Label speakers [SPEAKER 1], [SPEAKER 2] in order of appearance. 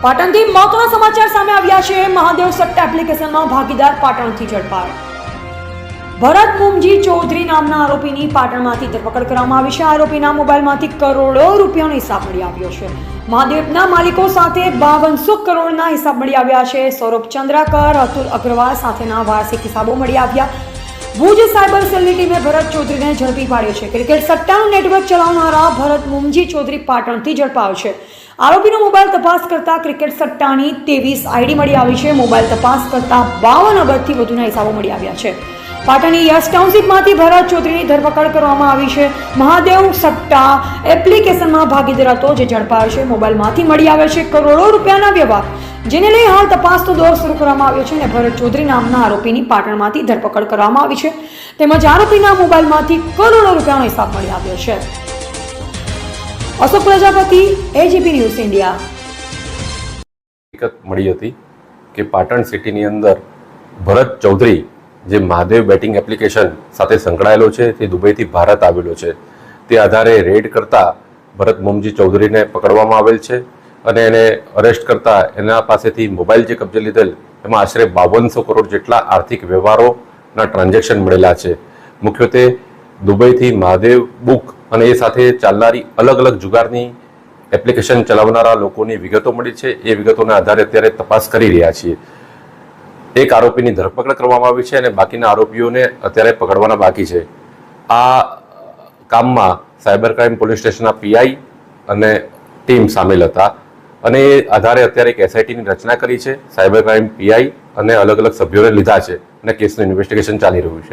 [SPEAKER 1] પાટણથી મહત્વના સમાચાર સામે આવ્યા છે। મહાદેવ સટ્ટા એપ્લિકેશનમાં ભાગીદાર પાટણથી ઝડપાયો। ભરત મુમજી ચૌધરી નામના આરોપીની પાટણમાંથી ધરપકડ કરવામાં આવી છે। આરોપીના મોબાઈલમાંથી કરોડો રૂપિયાનો હિસાબ મળી આવ્યો છે। મહાદેવના માલિકો સાથે 5200 કરોડના હિસાબ મળી આવ્યા છે। સૌરભ ચંદ્રાકર, અતુલ અગ્રવાલ સાથેના વાર્ષિક હિસાબો મળી આવ્યા। ભુજ સાયબર સેલની ટીમે ભરત ચૌધરીને ઝડપી પાડ્યો છે। ક્રિકેટ સટ્ટાનું નેટવર્ક ચલાવનારા ભરત મુમજી ચૌધરી પાટણથી ઝડપાયો છે। આરોપીનો મોબાઈલ તપાસ કરતા ક્રિકેટ સટ્ટાની 23 આઈડી મળી આવી છે। મોબાઈલ તપાસ કરતા 52 અબજથી વધુના હિસાબો મળી આવ્યા છે। પાટણની યસ ટાઉનશીપમાંથી ભરત ચૌધરીની ધરપકડ કરવામાં આવી છે। મહાદેવ સટ્ટા એપ્લિકેશનમાં ભાગીદાર હતો જે ઝડપાયો છે। મોબાઈલમાંથી મળી આવે છે કરોડો રૂપિયાના વ્યવહાર, જેને લઈ હાલ તપાસનો દોર શરૂ કરવામાં આવ્યો છે અને ભરત ચૌધરી નામના આરોપીની પાટણમાંથી ધરપકડ કરવામાં આવી છે, તેમજ આરોપીના મોબાઈલમાંથી કરોડો રૂપિયાનો હિસાબ મળી આવ્યો છે। Ashok Prajapati, AGP news India.
[SPEAKER 2] હકીકત મળી હતી કે પાટણ સિટીની અંદર ભરત ચૌધરી જે મહાદેવ બેટિંગ એપ્લિકેશન સાથે સંકળાયેલો છે તે દુબઈથી ભારત આવેલો છે। તે આધારે રેડ કરતા ભરત મુમજી ચૌધરીને પકડવામાં આવેલ છે અને એને અરેસ્ટ કરતા એના પાસેથી મોબાઈલ જે કબજે લીધેલ એમાં આશરે 5200 કરોડ જેટલા આર્થિક વ્યવહારોના ટ્રાન્ઝેક્શન મળેલા છે। મુખ્યત્વે દુબઈથી મહાદેવ બુક અને એ સાથે ચાલનારી અલગ અલગ જુગારની એપ્લિકેશન ચલાવનારા લોકોની વિગતો મળી છે। એ વિગતોના આધારે અત્યારે તપાસ કરી રહ્યા છીએ। એક આરોપીની ધરપકડ કરવામાં આવી છે અને બાકીના આરોપીઓને અત્યારે પકડવાના બાકી છે। આ કામમાં સાયબર ક્રાઇમ પોલીસ સ્ટેશનના પીઆઈ અને ટીમ સામેલ હતા અને એ આધારે અત્યારે એક એસઆઈટીની રચના કરી છે। સાયબર ક્રાઇમ પીઆઈ અને અલગ અલગ સભ્યોને લીધા છે અને કેસનું ઇન્વેસ્ટિગેશન ચાલી રહ્યું છે।